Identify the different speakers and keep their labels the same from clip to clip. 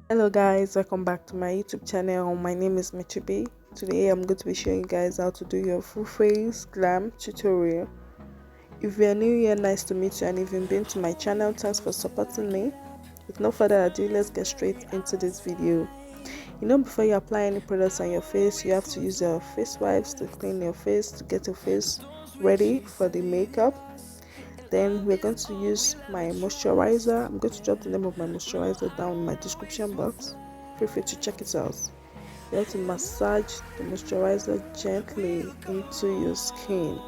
Speaker 1: Hello guys, welcome back to my YouTube channel. My name is Michibi. Today I'm going to be showing you guys how to do your full face glam tutorial. If you are new here, nice to meet you, and if you've been to my channel, thanks for supporting me. With no further ado, let's get straight into this video. Before you apply any products on your face, you have to use your face wipes to clean your face, to get your face ready for the makeup. Then we're going to use my moisturizer. I'm going to drop the name of my moisturizer down in my description box. Feel free to check it out. You have to massage the moisturizer gently into your skin.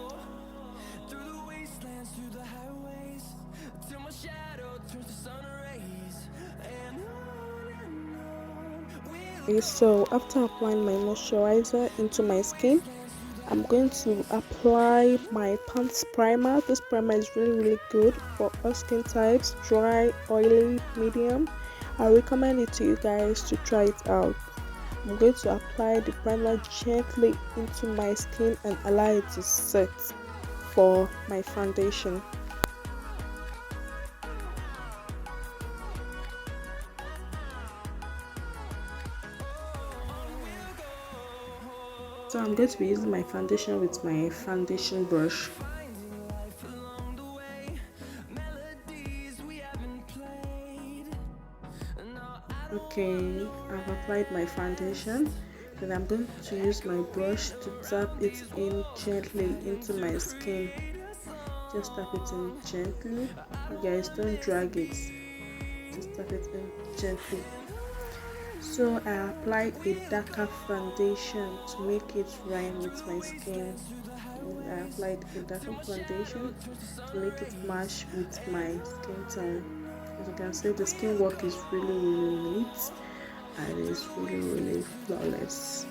Speaker 1: Okay, so after applying my moisturizer into my skin, I'm going to apply my pants primer. This primer is really good for all skin types: dry, oily, medium. I recommend it to you guys to try it out. I'm going to apply the primer gently into my skin and allow it to set for my foundation. So I'm going to be using my foundation with my foundation brush. Okay, I've applied my foundation. Then I'm going to use my brush to tap it in gently into my skin. Just tap it in gently. You guys, don't drag it. Just tap it in gently. So I applied a darker foundation to make it rhyme with my skin. I applied a darker foundation to make it match with my skin tone. As you can see, the skin work is really neat and it's really flawless.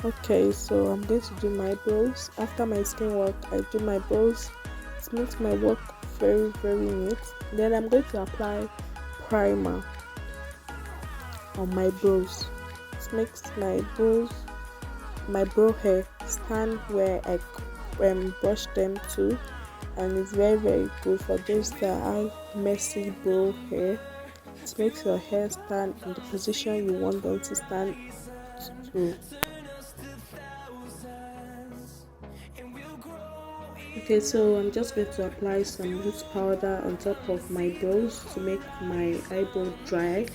Speaker 1: Okay, so I'm going to do my brows. After my skin work, I do my brows. It makes my work very neat. Then I'm going to apply primer on my brows. It makes my brow hair stand where I brush them to, and it's very good for those that have messy brow hair. It makes your hair stand in the position you want them to stand to. Okay, so I'm just going to apply some loose powder on top of my brows to make my eyebrow dry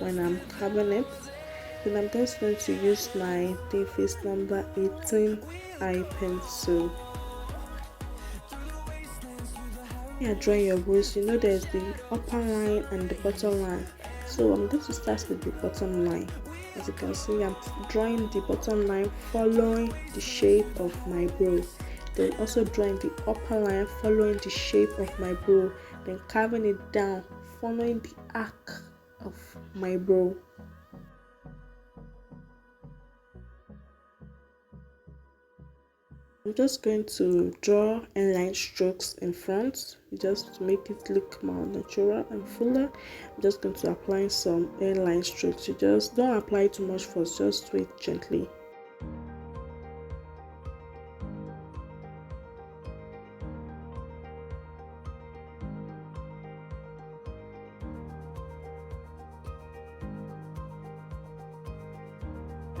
Speaker 1: when I'm carving it. Then I'm just going to use my Thin Face number 18 eye pencil. Yeah, drawing your brows, there's the upper line and the bottom line. So I'm going to start with the bottom line. As you can see, I'm drawing the bottom line following the shape of my brow. Then also drawing the upper line following the shape of my brow. Then carving it down following the arc of my brow. I'm just going to draw inline strokes in front just to make it look more natural and fuller. I'm just going to apply some inline strokes. You just don't apply too much force, just do it gently.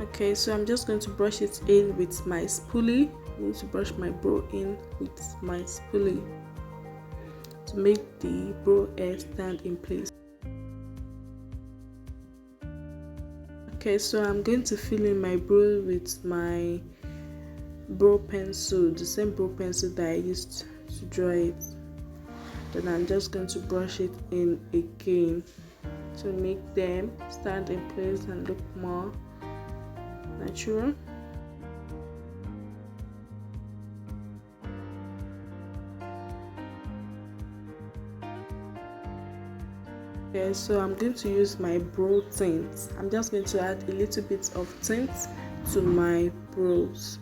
Speaker 1: Okay, so I'm just going to brush it in with my spoolie. I'm going to brush my brow in with my spoolie to make the brow hair stand in place. Okay, so I'm going to fill in my brow with my brow pencil, the same brow pencil that I used to draw it. Then I'm just going to brush it in again to make them stand in place and look more natural. Okay, so I'm going to use my brow tint. I'm just going to add a little bit of tint to my brows.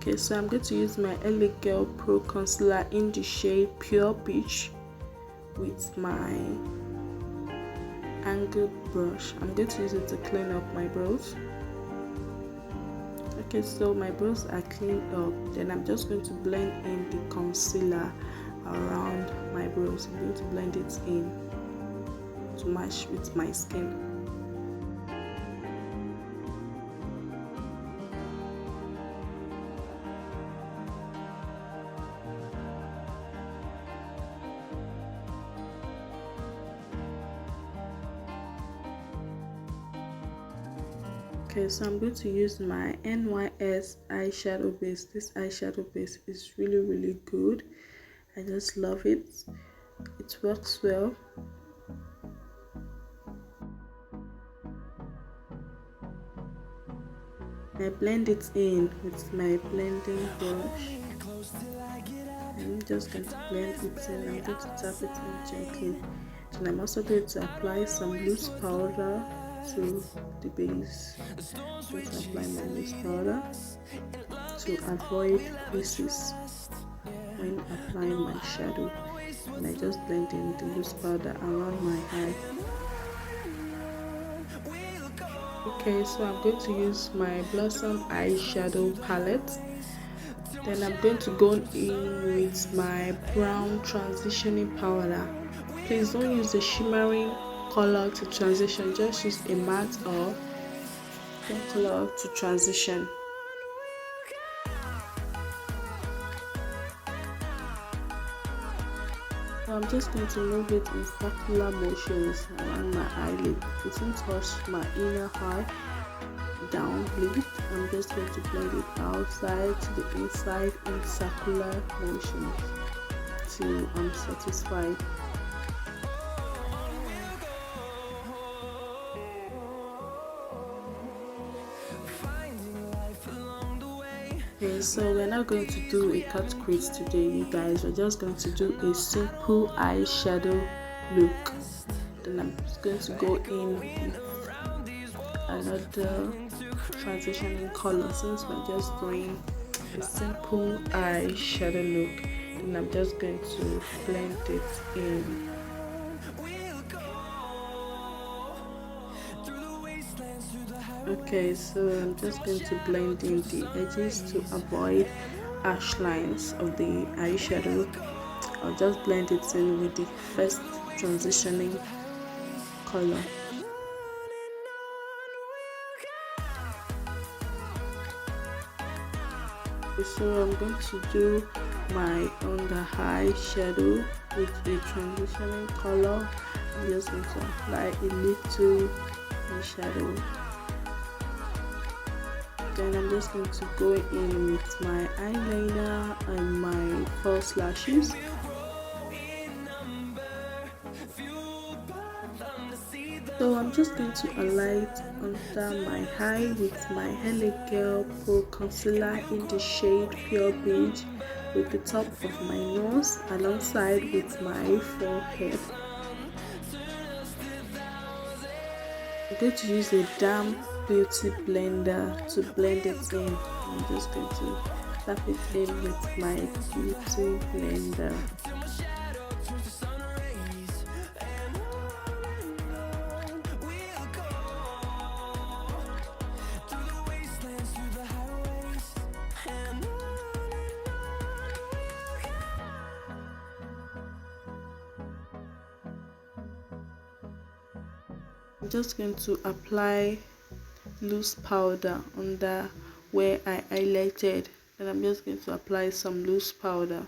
Speaker 1: Okay, so I'm going to use my LA Girl Pro Concealer in the shade Pure Peach with my angled brush. I'm going to use it to clean up my brows. Okay, so my brows are cleaned up. Then I'm just going to blend in the concealer around my brows. I'm going to blend it in to match with my skin. Okay, so I'm going to use my NYS eyeshadow base. This eyeshadow base is really good. I just love it. It works well. I blend it in with my blending brush. I'm just going to blend it in. I'm going to tap it in gently. And I'm also going to apply some loose powder to the base. I'm going to apply my loose powder to avoid creases when applying my shadow. And I just blend in the loose powder around my eye. Okay, so I'm going to use my Blossom eyeshadow palette. Then I'm going to go in with my brown transitioning powder. Please don't use the shimmering color to transition, just use a matte or brown color to transition. So I'm just going to move it in circular motions around my eyelid. It won't touch my inner eye down lid. I'm just going to blend it outside to the inside in circular motions till I'm satisfied. Okay, so we're not going to do a cut crease today, you guys. We're just going to do a simple eyeshadow look. Then I'm just going to go in with another transitioning color, since we're just doing a simple eyeshadow look. Then I'm just going to blend it in. Okay, so I'm just going to blend in the edges to avoid harsh lines of the eyeshadow. I'll just blend it in with the first transitioning color. So I'm going to do my under eye shadow with a transitioning color. I'm just going to apply a little eyeshadow. Then I'm just going to go in with my eyeliner and my false lashes. So I'm just going to alight under my eye with my LA Girl Pro Concealer in the shade Pure Beige with the top of my nose alongside with my forehead. I'm going to use a damp beauty blender to blend it in. I'm just going to tap it in with my beauty blender. I'm just going to apply loose powder under where I highlighted, and I'm just going to apply some loose powder.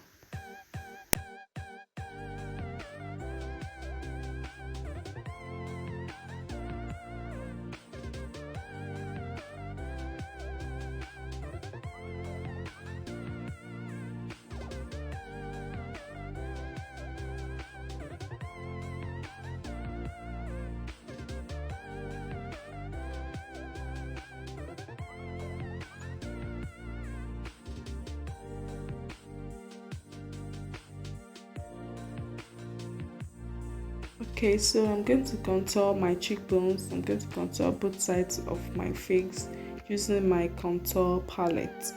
Speaker 1: Okay, so I'm going to contour my cheekbones. I'm going to contour both sides of my face using my contour palette.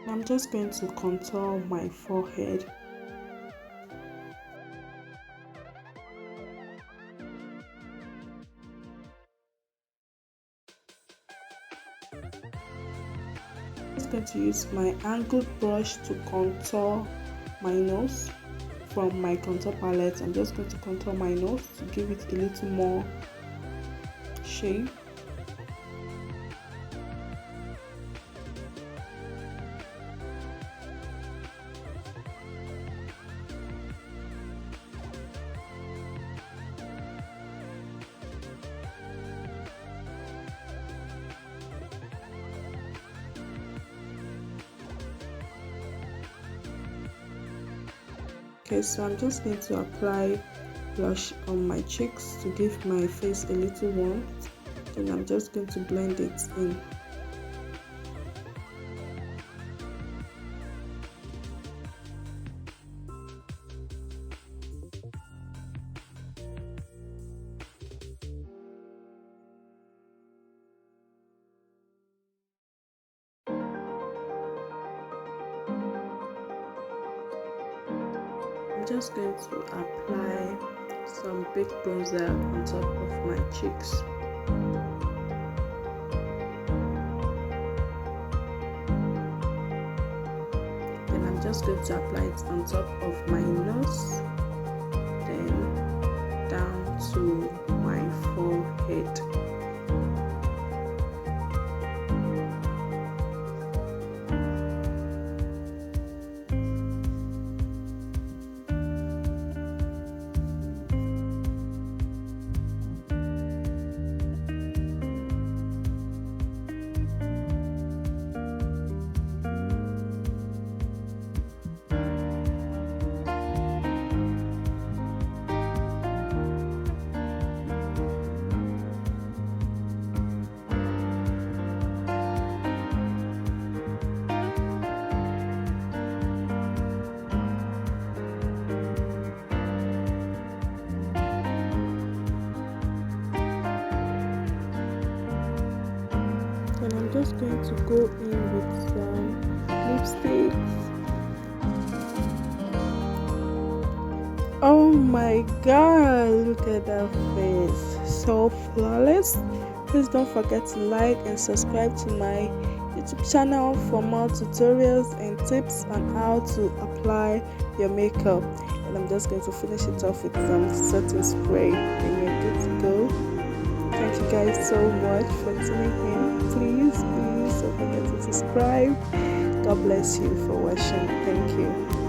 Speaker 1: I'm just going to contour my forehead. I'm just going to use my angled brush to contour my nose. From my contour palette, I'm just going to contour my nose to give it a little more shape. Okay, so I'm just going to apply blush on my cheeks to give my face a little warmth. Then I'm just going to blend it in. I'm just going to apply some big bronzer on top of my cheeks. Then I'm just going to apply it on top of my nose, then down to my forehead. And I'm just going to go in with some lipsticks. Oh my god, look at that face, so flawless. Please don't forget to like and subscribe to my YouTube channel for more tutorials and tips on how to apply your makeup. And I'm just going to finish it off with some setting spray and you're good to go. Thank you guys so much for tuning in. Please don't forget to subscribe. God bless you for watching. Thank you.